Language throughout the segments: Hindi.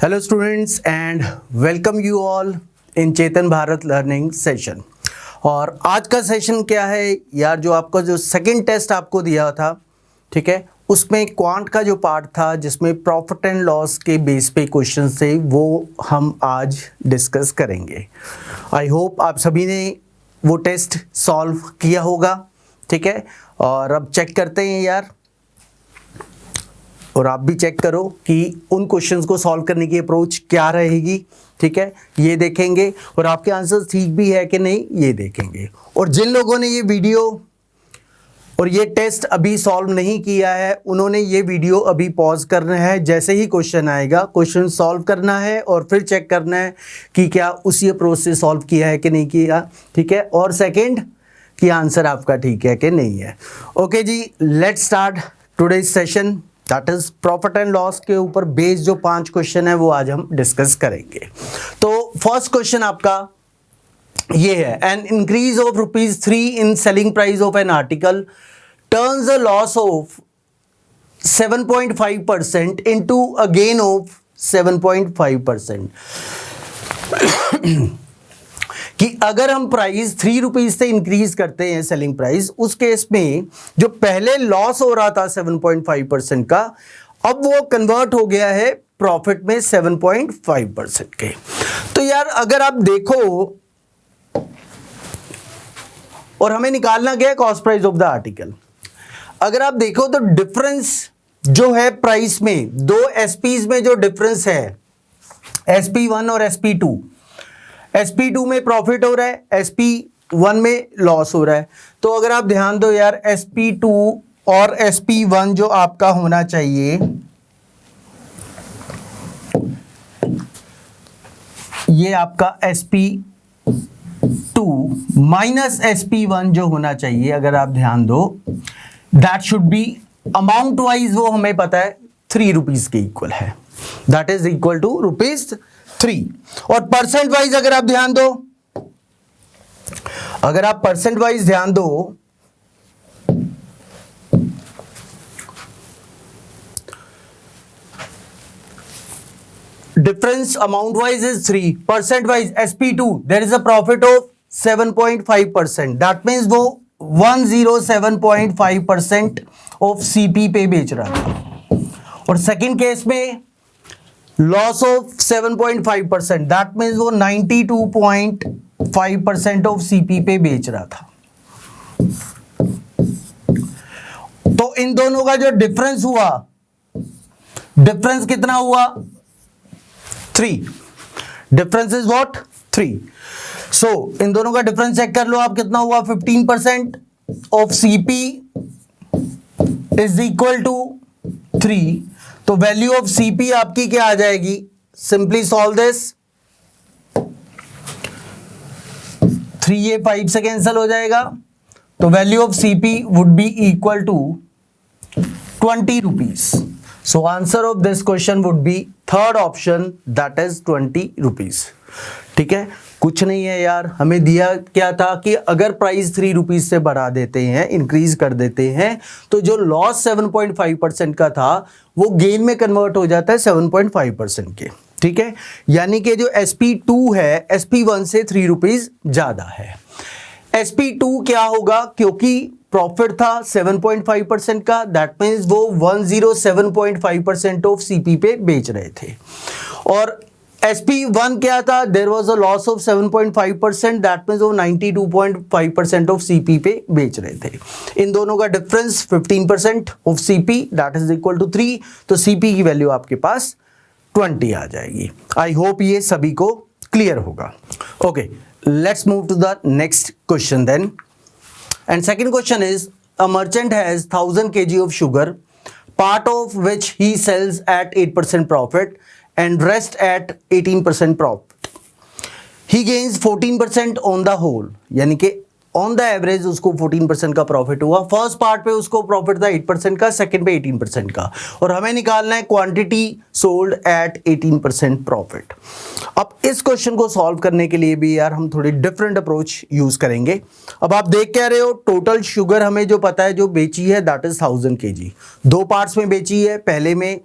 Hello students and welcome you all in Chetan Bharat learning session. और आज का सेशन क्या है यार, जो आपका जो सेकंड टेस्ट आपको दिया था, ठीक है, उसमें क्वांट का जो पार्ट था जिसमें प्रॉफिट एंड लॉस के बेस पे क्वेश्चन थे वो हम आज डिस्कस करेंगे। आई होप आप सभी ने वो टेस्ट सॉल्व किया होगा, ठीक है। और अब चेक करते हैं यार, और आप भी चेक करो कि उन क्वेश्चंस को सॉल्व करने की अप्रोच क्या रहेगी, ठीक है, ये देखेंगे। और आपके आंसर ठीक भी है कि नहीं ये देखेंगे। और जिन लोगों ने ये वीडियो और ये टेस्ट अभी सॉल्व नहीं किया है उन्होंने ये वीडियो अभी पॉज करना है। जैसे ही क्वेश्चन आएगा क्वेश्चन सॉल्व करना है और फिर चेक करना है कि क्या उसी अप्रोच से सॉल्व किया है कि नहीं किया, ठीक है। और सेकेंड कि आंसर आपका ठीक है कि नहीं है। ओके जी, let's start today's session, that is profit and loss के ऊपर बेस्ड जो 5 क्वेश्चन है वो आज हम डिस्कस करेंगे। तो फर्स्ट क्वेश्चन आपका ये है, an increase of ₹3 in selling price of an article turns a loss of 7.5% into a gain of 7.5%। कि अगर हम प्राइस ₹3 से इंक्रीज करते हैं सेलिंग प्राइस, उस केस में जो पहले लॉस हो रहा था 7.5% का, अब वो कन्वर्ट हो गया है प्रॉफिट में 7.5% के। तो यार अगर आप देखो, और हमें निकालना गया cost price of the article, अगर आप देखो तो डिफरेंस जो है प्राइस में, दो एसपीज में जो डिफरेंस है, SP1 और SP2, SP2 में प्रॉफिट हो रहा है, SP1 में लॉस हो रहा है। तो अगर आप ध्यान दो यार, SP2 और SP1 जो आपका होना चाहिए, ये आपका SP2 माइनस SP1 जो होना चाहिए, अगर आप ध्यान दो, that should be amount wise वो हमें पता है ₹3 के इक्वल है, दैट इज इक्वल टू ₹3। और परसेंट वाइज अगर आप ध्यान दो, अगर आप परसेंट वाइज ध्यान दो, difference amount wise is 3, percent wise SP2 there is a profit of 7.5%, that means वो 107.5% ऑफ CP पे बेच रहा था। और सेकंड केस में लॉस ऑफ 7.5%, दैट मीन्स वो 92.5% ऑफ CP पे बेच रहा था। तो इन दोनों का जो डिफरेंस हुआ, डिफरेंस कितना हुआ? 3। Difference is what? 3। सो इन दोनों का डिफरेंस चेक कर लो आप, कितना हुआ? 15% of CP is equal to 3। तो वैल्यू ऑफ CP आपकी क्या आ जाएगी? सिंपली सॉल्व दिस, 3 ये 5 से कैंसिल हो जाएगा। तो value of CP would be equal to ₹20। So answer of this question would be third option, that is ₹20। ठीक है, कुछ नहीं है यार, हमें दिया क्या था कि अगर प्राइस ₹3 से बढ़ा देते हैं, इंक्रीज कर देते हैं, तो जो लॉस 7.5% का था वो गेन में कन्वर्ट हो जाता है 7.5% के। ठीक है, यानी कि जो SP2 है SP1 से ₹3 ज्यादा है। SP2 क्या होगा? क्योंकि प्रॉफिट था 7.5% का, दैट मीन्स वो 107.5% ऑफ CP पे बेच रहे थे। और SP1 क्या था? There was a loss of 7.5%, that means वो 92.5% ऑफ CP पे बेच रहे थे। इन दोनों का difference 15% of CP, that is equal to 3। तो CP की वैल्यू आपके पास 20 आ जाएगी। आई होप ये सभी को क्लियर होगा। Okay, let's move to the next question then. And second question is, a merchant has 1000 kg of sugar, part of which he sells at 8% profit and rest at 18% profit. He gains 14% on the whole, यानी कि ऑन द एवरेज उसको 14% का प्रॉफिट हुआ। फर्स्ट पार्ट पे उसको प्रॉफिट था 8% का, सेकंड पे 18% का। और हमें निकालना है क्वांटिटी सोल्ड एट 18% प्रॉफिट। अब इस क्वेश्चन को सॉल्व करने के लिए भी यार हम थोड़ी डिफरेंट अप्रोच यूज करेंगे। अब आप देख क्या रहे हो, टोटल शुगर हमें जो पता है जो बेची है दैट इज 1000 kg, दो पार्ट्स में बेची है। पहले में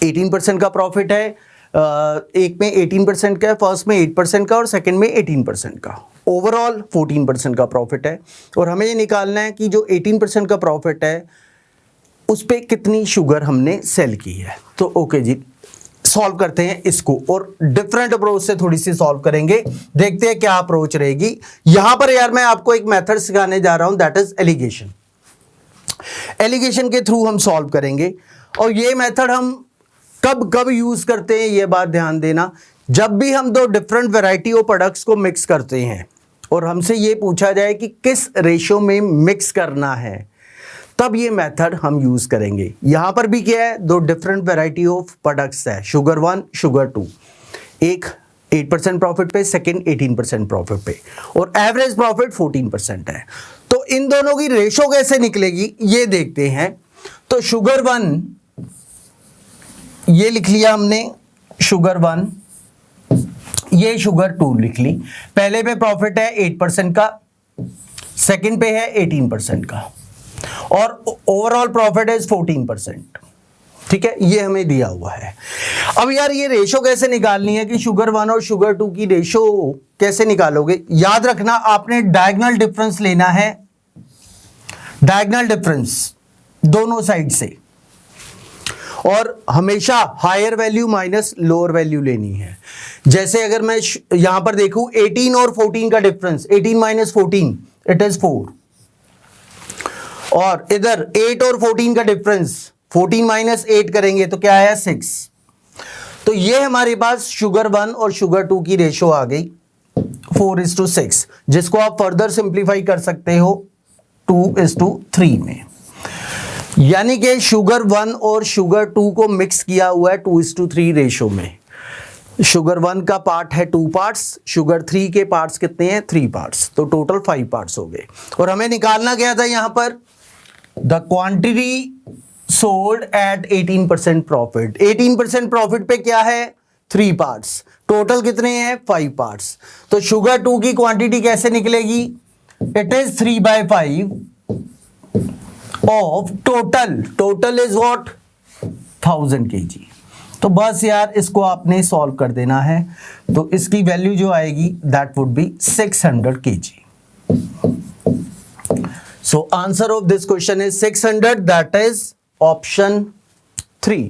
18% का प्रॉफिट है, एक में 18% का है, फर्स्ट में 8% का और सेकंड में 18% का, ओवरऑल 14% का प्रॉफिट है। और हमें ये निकालना है कि जो 18% का प्रॉफिट है उस पे कितनी शुगर हमने सेल की है। तो ओके जी, सॉल्व करते हैं इसको और डिफरेंट अप्रोच से थोड़ी सी सॉल्व करेंगे, देखते हैं क्या अप्रोच रहेगी। यहां पर यार मैं आपको एक मेथड सिखाने जा रहा हूं, दैट इज एलिगेशन। एलिगेशन के थ्रू हम सॉल्व करेंगे और ये मेथड हम कब कब यूज करते हैं ये बात ध्यान देना, जब भी हम दो डिफरेंट वैरायटी ऑफ प्रोडक्ट्स को मिक्स करते हैं और हमसे ये पूछा जाए कि किस रेशियो में मिक्स करना है, तब ये मेथड हम यूज करेंगे। यहां पर भी क्या है, दो डिफरेंट वैरायटी ऑफ प्रोडक्ट्स है, शुगर 1 शुगर 2, एक 8% प्रॉफिट पे, सेकंड 18% प्रॉफिट पे और एवरेज प्रॉफिट 14% है। तो इन दोनों की रेशो कैसे निकलेगी ये देखते हैं। तो शुगर 1 ये लिख लिया हमने, शुगर 1, ये शुगर 2 लिख ली। पहले पे प्रॉफिट है 8% का, सेकंड पे है 18% का और ओवरऑल प्रॉफिट इज 14%। ठीक है, ये हमें दिया हुआ है। अब यार ये रेशो कैसे निकालनी है कि शुगर 1 और शुगर 2 की रेशो कैसे निकालोगे, याद रखना आपने डायगोनल डिफरेंस लेना है, डायगोनल डिफरेंस दोनों साइड से, और हमेशा higher value minus lower value लेनी है। जैसे अगर मैं यहां पर देखूं 18 और 14 का डिफरेंस, 18 माइनस 14 इट इज 4, और इधर 8 और 14 का डिफरेंस 14 माइनस 8 करेंगे तो क्या आया 6। तो ये हमारे पास शुगर 1 और शुगर 2 की रेशो आ गई 4:6, जिसको आप फर्दर सिंप्लीफाई कर सकते हो 2:3 में। यानी कि शुगर 1 और शुगर 2 को मिक्स किया हुआ है 2:3 रेशो में। शुगर 1 का पार्ट है 2 पार्ट्स, शुगर 3 के पार्ट्स कितने हैं 3 पार्ट्स, तो टोटल 5 पार्ट्स हो गए। और हमें निकालना क्या था यहां पर, the quantity sold at 18% profit. 18% profit पे क्या है 3 पार्ट्स, टोटल कितने हैं 5 पार्ट्स। तो शुगर 2 की क्वांटिटी कैसे निकलेगी, it is 3/5 of total is what 1000 kg। तो बस यार इसको आपने सॉल्व कर देना है, तो इसकी वैल्यू जो आएगी that would be 600 kg। So answer of this question is 600, that is option 3।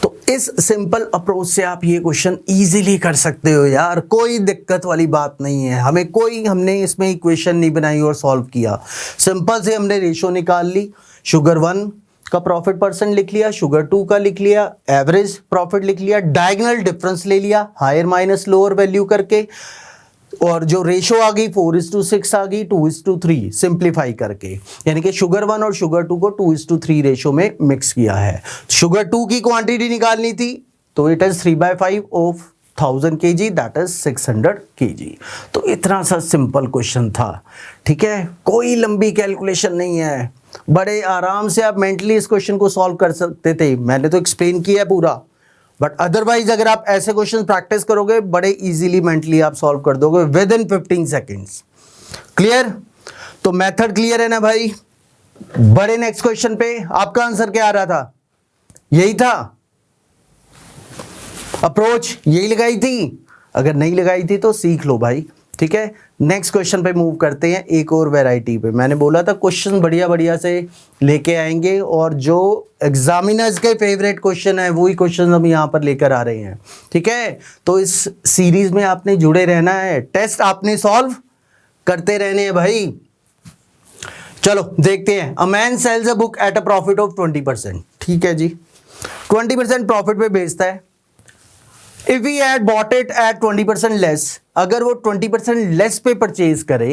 तो इस सिंपल अप्रोच से आप ये क्वेश्चन इजीली कर सकते हो यार, कोई दिक्कत वाली बात नहीं है। हमने इसमें इक्वेशन नहीं बनाई और सॉल्व किया, सिंपल से हमने रेशो निकाल ली, शुगर 1 का प्रॉफिट परसेंट लिख लिया, शुगर 2 का लिख लिया, एवरेज प्रॉफिट लिख लिया, डायगोनल डिफरेंस ले लिया हायर माइनस लोअर वैल्यू करके, और जो रेशो आ गई 4:6 आ गई 2:3 सिंप्लीफाई करके, यानी कि शुगर 1 और शुगर 2 को 2:3 रेशो में मिक्स किया है। शुगर 2 की क्वांटिटी निकालनी थी तो it is 3/5 of 1000 kg, that is 600 kg। तो इतना सा सिंपल क्वेश्चन था, ठीक है, कोई लंबी कैलकुलेशन नहीं है, बड़े आराम से आप मेंटली इस क्वेश्चन को सॉल्व कर सकते थे। मैंने तो एक्सप्लेन किया है पूरा, बट अदरवाइज अगर आप ऐसे क्वेश्चन प्रैक्टिस करोगे बड़े इजीली मेंटली आप सॉल्व कर दोगे विद इन 15 सेकेंड्स। क्लियर? तो मेथड क्लियर है ना भाई? बड़े नेक्स्ट क्वेश्चन पे आपका आंसर क्या आ रहा था, यही था, अप्रोच यही लगाई थी, अगर नहीं लगाई थी तो सीख लो भाई, ठीक है। नेक्स्ट क्वेश्चन पे मूव करते हैं, एक और वैरायटी पे। मैंने बोला था क्वेश्चन बढ़िया बढ़िया से लेके आएंगे और जो एग्जामिनर्स के फेवरेट क्वेश्चन है वही क्वेश्चन हम यहाँ पर लेकर आ रहे हैं, ठीक है। तो इस सीरीज में आपने जुड़े रहना है, टेस्ट आपने सॉल्व करते रहने हैं भाई। चलो देखते हैं, a man sells a book at a profit of 20%, ठीक है जी, 20% प्रॉफिट पे बेचता है। If we had bought it at 20% less, अगर वो 20% लेस पे परचेज करे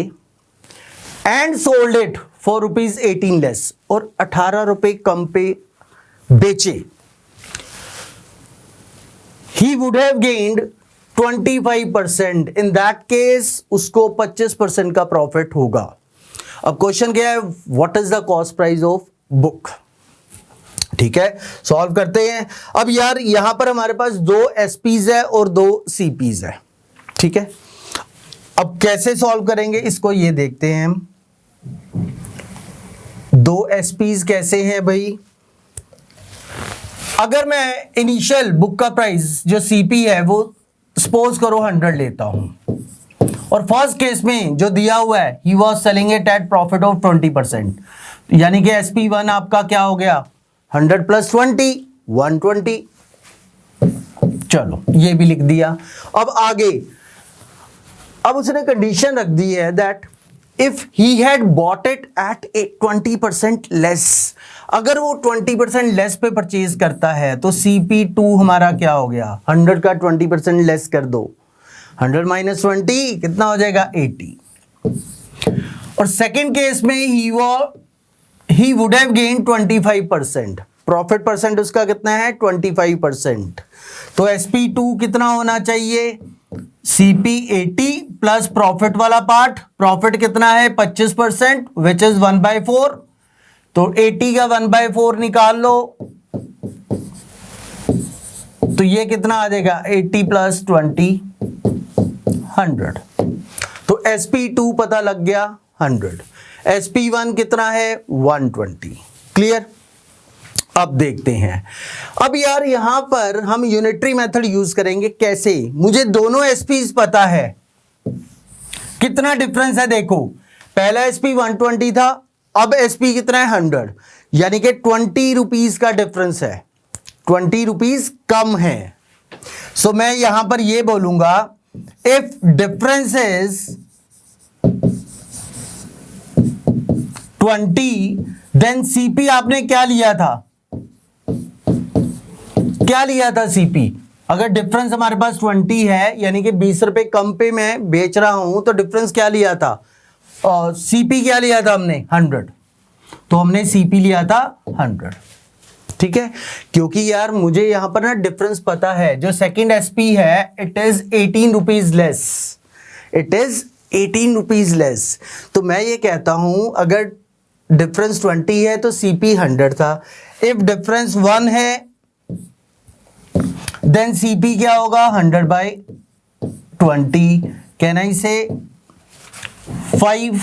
and sold it for ₹18 less, और 18 रुपए कम पे बेचे, he would have gained 25%। In that case उसको 25% का प्रॉफिट होगा। अब क्वेश्चन क्या है, what is the cost price of book, ठीक है, सॉल्व करते हैं। अब यार यहां पर हमारे पास 2 एसपीज है और 2 सीपीज है, ठीक है। अब कैसे सॉल्व करेंगे इसको ये देखते हैं हम। 2 एसपीज कैसे हैं भाई, अगर मैं इनिशियल बुक का प्राइस जो सीपी है वो सपोज करो 100 लेता हूं, और फर्स्ट केस में जो दिया हुआ है he was selling it at profit of 20%, यानी कि SP1 आपका क्या हो गया 100 + 20 120। चलो ये भी लिख दिया। अब आगे, अब उसने कंडीशन रख दी है that if he had bought it at 20% less, अगर वो 20% लेस पे परचेज करता है तो CP2 हमारा क्या हो गया 100 का 20% लेस कर दो, 100 - 20 कितना हो जाएगा 80। और सेकंड केस में ही would have gain 25%, profit percent उसका कितना है 25%, तो SP2 कितना होना चाहिए CP 80 प्लस प्रॉफिट वाला पार्ट, प्रॉफिट कितना है 25% विच इज 1/4, तो 80 का 1/4 निकाल लो, तो ये कितना आ जाएगा 80 + 20 100, तो SP2 पता लग गया 100, SP1 कितना है 120। क्लियर। अब देखते हैं, अब यार यहां पर हम यूनिटरी मेथड यूज करेंगे। कैसे, मुझे दोनों एसपीज पता है, कितना डिफरेंस है देखो, पहला एसपी 120 था, अब एसपी कितना है 100, यानी कि 20 रुपीज का डिफरेंस है, 20 रुपीज कम है। सो मैं यहां पर यह बोलूंगा if difference is 20 then CP आपने क्या लिया था, क्या लिया था सीपी। अगर डिफरेंस हमारे पास 20 है यानी कि 20 रुपए कम पे मैं बेच रहा हूं, तो डिफरेंस क्या लिया था, सीपी क्या लिया था हमने 100, तो हमने सीपी लिया था 100। ठीक है, क्योंकि यार मुझे यहां पर ना डिफरेंस पता है, जो सेकंड एसपी है it is 18 rupees less, it is 18 rupees less. तो मैं ये कहता हूं अगर डिफरेंस 20 है तो सीपी 100 था, इफ डिफरेंस 1 है देन सीपी क्या होगा 100/20, कैन आई से 5,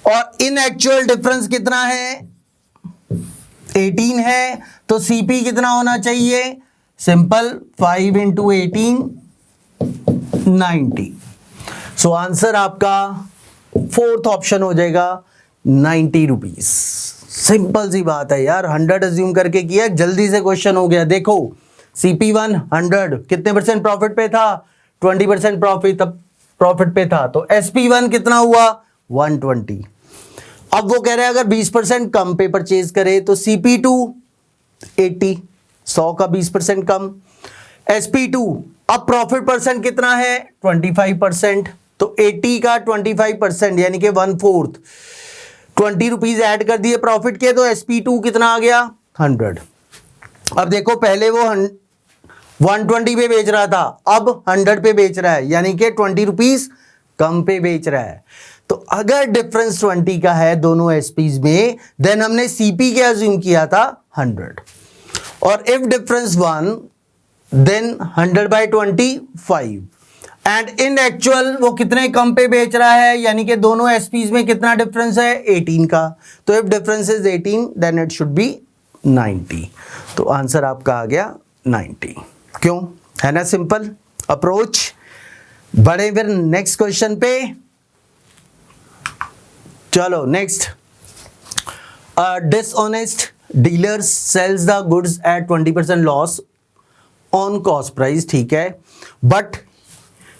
और इन एक्चुअल डिफरेंस कितना है 18 है, तो सीपी कितना होना चाहिए, सिंपल 5 × 18 90। सो आंसर आपका फोर्थ ऑप्शन हो जाएगा 90 रुपीज। सिंपल सी बात है यार, 100 अज्यूम करके किया, जल्दी से क्वेश्चन हो गया। देखो CP1 100 कितने परसेंट प्रॉफिट पे था, 20% प्रॉफिट पे था, तो SP1 कितना हुआ 120। अब वो कह रहे हैं अगर 20% कम पे परचेज करे तो CP2 80, 100 का 20% कम, SP2 अब प्रॉफिट परसेंट कितना है 25%, तो 80 का 25% यानी कि 1/4, 20 रुपीज ऐड कर दिए प्रॉफिट के, तो SP2 कितना आ गया 100। अब देखो पहले वो 120 पे बेच रहा था, अब 100 पे बेच रहा है, यानी कि 20 रुपीज कम पे बेच रहा है। तो अगर डिफरेंस 20 का है दोनों एसपीज में, देन हमने सीपी क्या अज्यूम किया था 100, और if difference 1 then 100/20 5, and in actual वो कितने कम पे बेच रहा है, यानी कि दोनों एसपीज में कितना डिफरेंस है 18 का, तो if difference is 18 then it should be 90। तो आंसर आपका आ गया 90। क्यों, है ना सिंपल अप्रोच। बढ़े फिर नेक्स्ट क्वेश्चन पे। चलो next, dishonest dealer sells the goods at 20% loss on cost price, ठीक है, but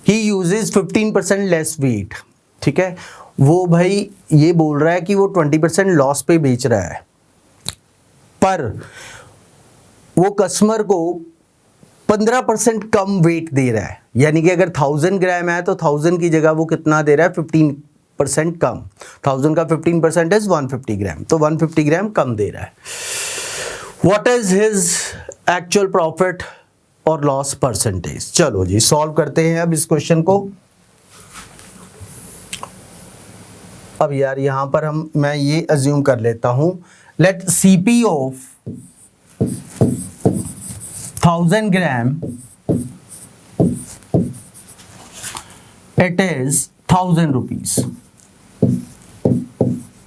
he uses 15% less weight. ठीक है, वो भाई ये बोल रहा है कि वो 20% लॉस पे बेच रहा है, पर वो कस्टमर को 15% कम वेट दे रहा है, यानी कि अगर 1000 ग्राम है तो 1000 की जगह वो कितना दे रहा है 15% कम, 1000 का 15% इज 150 ग्राम, तो 150 ग्राम कम दे रहा है। What is his actual profit और लॉस परसेंटेज। चलो जी सॉल्व करते हैं अब इस क्वेश्चन को। अब यार यहां पर मैं ये अज्यूम कर लेता हूं, let CP of 1000 gram it is 1000 rupees.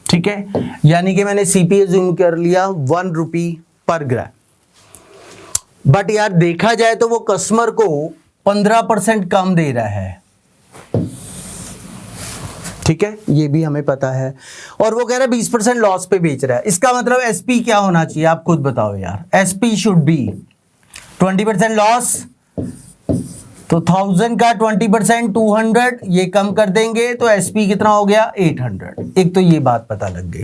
ठीक है, यानी कि मैंने सीपी अज्यूम कर लिया 1 रुपी पर ग्राम। बट यार देखा जाए तो वो कस्टमर को 15% कम दे रहा है, ठीक है, ये भी हमें पता है, और वो कह रहा है 20% लॉस पे बेच रहा है। इसका मतलब एसपी क्या होना चाहिए, आप खुद बताओ यार। एसपी शुड बी 20% लॉस, तो 1000 का 20% 200, ये कम कर देंगे तो एसपी कितना हो गया 800। एक तो ये बात पता लग गई।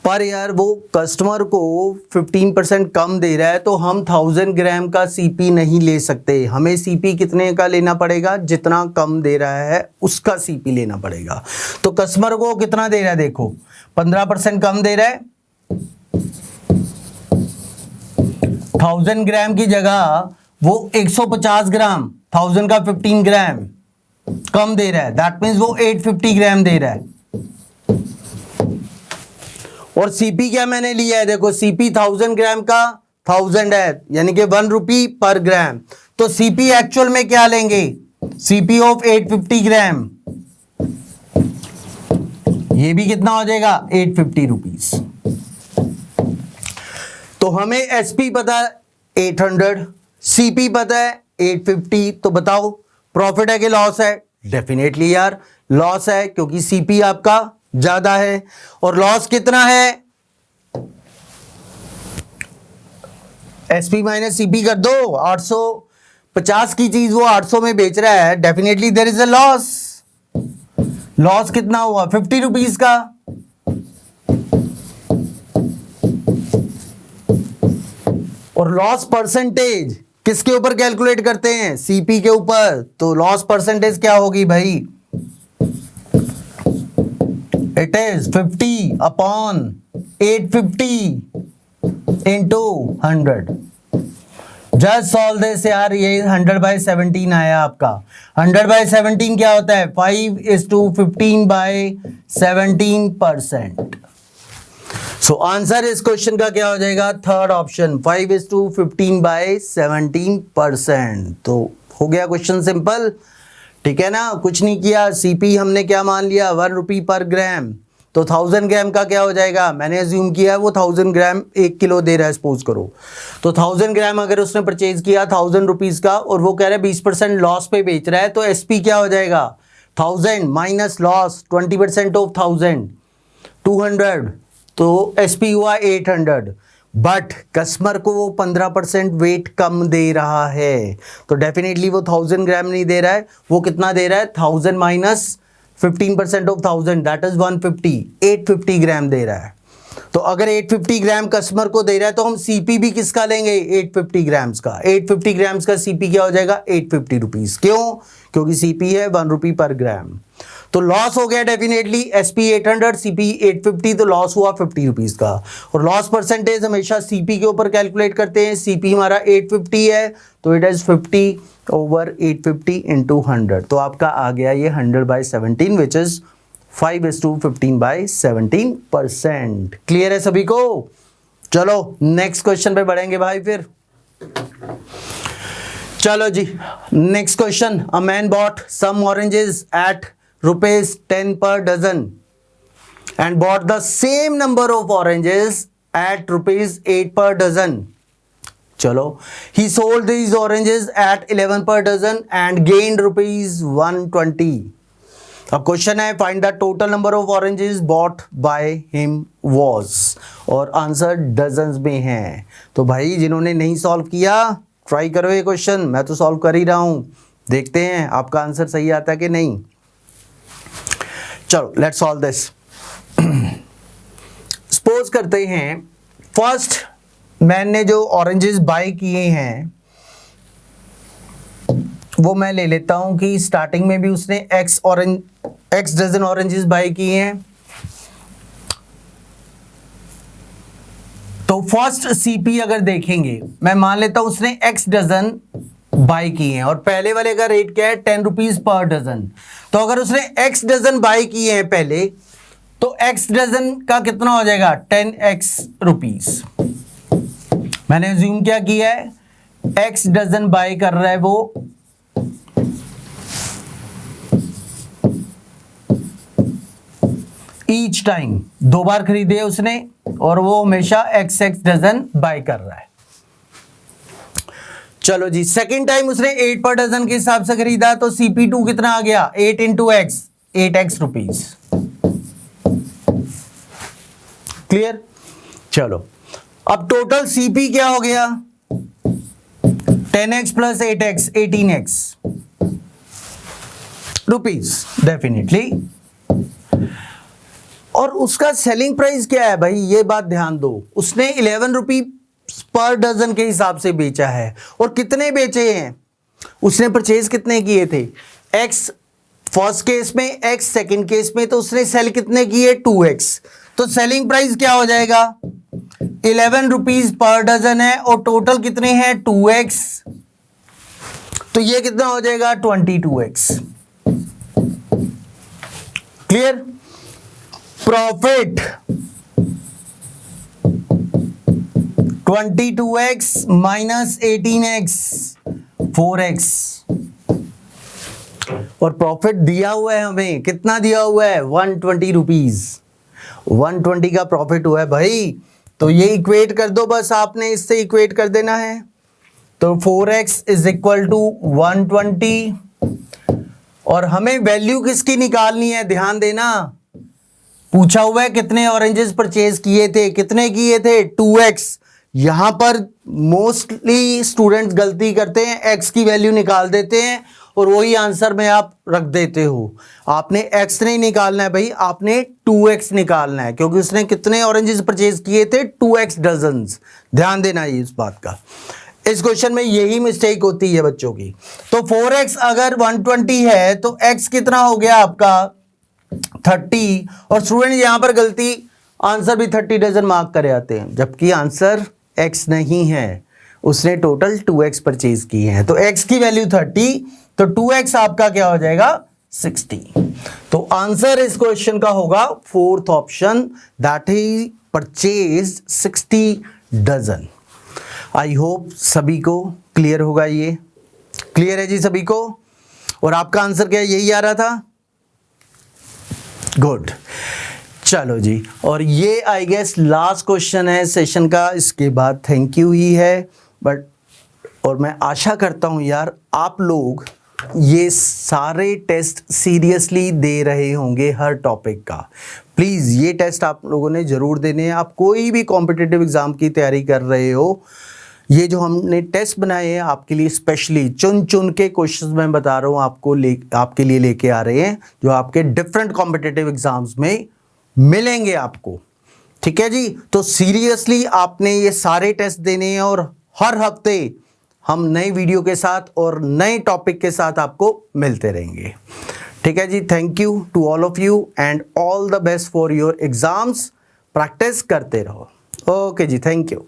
पर यार वो कस्टमर को 15% कम दे रहा है, तो हम 1000 ग्राम का सीपी नहीं ले सकते। हमें सीपी कितने का लेना पड़ेगा, जितना कम दे रहा है उसका सीपी लेना पड़ेगा। तो कस्टमर को कितना दे रहा है, देखो 15% कम दे रहा है। 1000 ग्राम की जगह वो 150 ग्राम, 1000 का 15 ग्राम कम दे रहा है, दैट मीन्स वो 850 ग्राम दे रहा है। और सीपी क्या मैंने लिया है, देखो सीपी 1000 ग्राम का 1000 है, यानी कि 1 रुपी पर ग्राम। तो सीपी एक्चुअल में क्या लेंगे, सीपी ऑफ 850 ग्राम, ये भी कितना हो जाएगा 850 रुपीज। तो हमें एसपी पता है 800, सीपी पता है 850, तो बताओ प्रॉफिट है कि लॉस है। डेफिनेटली यार लॉस है, क्योंकि सीपी आपका ज्यादा है। और लॉस कितना है, एसपी माइनस सीपी कर दो, 850 की चीज वो 800 में बेच रहा है, definitely there is a loss. Loss कितना हुआ 50 रुपीज का। और लॉस परसेंटेज किसके ऊपर कैलकुलेट करते हैं, सीपी के ऊपर। तो लॉस परसेंटेज क्या होगी भाई, it is 50 upon 850 into 100। Just solve this यार, ये 100/17 आया आपका। 100/17 क्या होता है, 5:15/17%। सो आंसर इस क्वेश्चन का क्या हो जाएगा, थर्ड ऑप्शन 5:15/17%। तो हो गया क्वेश्चन सिंपल, ठीक है ना, कुछ नहीं किया। सीपी हमने क्या मान लिया 1 रुपी पर ग्राम, तो 1000 ग्राम का क्या हो जाएगा, मैंने अज्यूम किया वो 1000 ग्राम 1 किलो दे रहा है सपोज करो। तो 1000 ग्राम अगर उसने परचेज किया 1000 रुपीज का, और वो कह रहा है 20% लॉस पे बेच रहा है, तो एसपी क्या हो जाएगा 1000 माइनस लॉस 20% ऑफ 1000 200, तो एसपी हुआ 800। बट कस्टमर को वो 15% वेट कम दे रहा है, तो डेफिनेटली वो 1000 ग्राम नहीं दे रहा है, वो कितना दे रहा है 1000 माइनस 15% ऑफ 1000, दैट इज 150, 850 ग्राम दे रहा है। तो अगर 850 ग्राम कस्टमर को दे रहा है, तो हम सीपी भी किसका लेंगे 850 ग्राम्स का। 850 ग्राम्स का सीपी क्या हो जाएगा 850 रुपीज। क्यों, क्योंकि सीपी है 1 रुपी पर ग्राम। तो लॉस हो गया डेफिनेटली, एसपी 800 सीपी 850, तो लॉस हुआ 50 रुपीज का। और लॉस परसेंटेज हमेशा सीपी के ऊपर कैलकुलेट करते हैं। सीपी हमारा 850 है, तो इट इज 50/850 इंटू 100। तो आपका आ गया ये 100/17 विच इज 5:15/17%। क्लियर है सभी को। चलो नेक्स्ट क्वेश्चन पे बढ़ेंगे भाई फिर। चलो जी next question, a man bought some oranges at ₹10 per dozen and bought the same number of oranges at ₹8 per dozen. चलो, he sold these oranges at 11 per dozen and gained ₹120. अब क्वेश्चन है find the total number of oranges bought by him was, और आंसर डजन्स में है। तो भाई जिन्होंने नहीं सॉल्व किया ट्राई करो ये क्वेश्चन, मैं तो सॉल्व कर ही रहा हूं, देखते हैं आपका आंसर सही आता है कि नहीं। चलो लेट्स सॉल्व दिस। सपोज करते हैं फर्स्ट मैंने जो ऑरेंजेस बाय किए हैं वो मैं ले लेता हूं कि स्टार्टिंग में भी उसने एक्स डजन ऑरेंजेस बाय किए हैं। तो फर्स्ट सीपी अगर देखेंगे, मैं मान लेता हूं उसने एक्स डजन बाय किए हैं, और पहले वाले का रेट क्या है 10 रुपीज पर डजन। तो अगर उसने एक्स डजन बाय किए हैं पहले, तो एक्स डजन का कितना हो जाएगा 10x रुपीज। मैंने अज्यूम क्या किया है एक्स डजन बाय कर रहा है वो ईच टाइम, 2 बार खरीदे उसने, और वो हमेशा XX डजन बाय कर रहा है। चलो जी, सेकंड टाइम उसने 8 पर डजन के हिसाब से खरीदा तो CP2 कितना आ गया, 8 into x, 8x rupees. Clear? चलो अब टोटल CP क्या हो गया, 10x plus 8x, 18x rupees definitely. और उसका सेलिंग प्राइस क्या है भाई, ये बात ध्यान दो, उसने 11 रुपी पर डजन के हिसाब से बेचा है। और कितने बेचे हैं, उसने परचेज कितने किए थे, x फर्स्ट केस में, x सेकंड केस में, तो उसने सेल कितने किए, 2x। तो सेलिंग प्राइस क्या हो जाएगा, 11 रुपीज पर डजन है और टोटल कितने हैं, 2x, तो ये कितना हो जाएगा, 22x। Clear? Profit 22x minus 18x, 4x। और प्रॉफिट दिया हुआ है हमें, कितना दिया हुआ है, 120 रुपीज, 120 का प्रॉफिट हुआ है भाई। तो ये इक्वेट कर दो, बस आपने इससे इक्वेट कर देना है। तो 4x इज इक्वल टू 120। और हमें वैल्यू किसकी निकालनी है, ध्यान देना, पूछा हुआ है कितने ऑरेंजेस परचेज किए थे, कितने किए थे, 2x। यहां पर मोस्टली स्टूडेंट्स गलती करते हैं, x की वैल्यू निकाल देते हैं और वही आंसर में आप रख देते हो। आपने x नहीं निकालना है भाई, आपने 2x निकालना है, क्योंकि उसने कितने ऑरेंजेस परचेज किए थे, 2x डजन्स। ध्यान देना ये इस बात का, इस क्वेश्चन में यही मिस्टेक होती है बच्चों की। तो 4x अगर 120 है तो x कितना हो गया आपका, 30। और स्टूडेंट यहां पर गलती, आंसर भी 30 डजन मार्क करे आते हैं, जबकि आंसर x नहीं है, उसने टोटल 2x परचेज किए हैं। तो x की वैल्यू 30, तो 2x आपका क्या हो जाएगा, 60। तो आंसर इस क्वेश्चन का होगा fourth option, that he purchase 60 dozen. I hope सभी को क्लियर होगा, ये क्लियर है जी सभी को। और आपका आंसर क्या, यही आ रहा था, गुड। चलो जी, और ये आई गेस लास्ट क्वेश्चन है सेशन का, इसके बाद थैंक यू ही है। बट और मैं आशा करता हूँ यार आप लोग ये सारे टेस्ट सीरियसली दे रहे होंगे हर टॉपिक का। प्लीज़ ये टेस्ट आप लोगों ने ज़रूर देने हैं। आप कोई भी कॉम्पिटिटिव एग्ज़ाम की तैयारी कर रहे हो, ये जो हमने टेस्ट बनाए हैं आपके लिए स्पेशली चुन चुन के क्वेश्चंस मैं बता रहा हूँ आपके लिए लेके आ रहे हैं, जो आपके डिफरेंट कॉम्पिटिटिव एग्जाम्स में मिलेंगे आपको। ठीक है जी, तो सीरियसली आपने ये सारे टेस्ट देने हैं और हर हफ्ते हम नई वीडियो के साथ और नए टॉपिक के साथ आपको मिलते रहेंगे। ठीक है जी, thank you to all of you and all the best for your exams. Practice करते रहो। ओके जी, थैंक यू।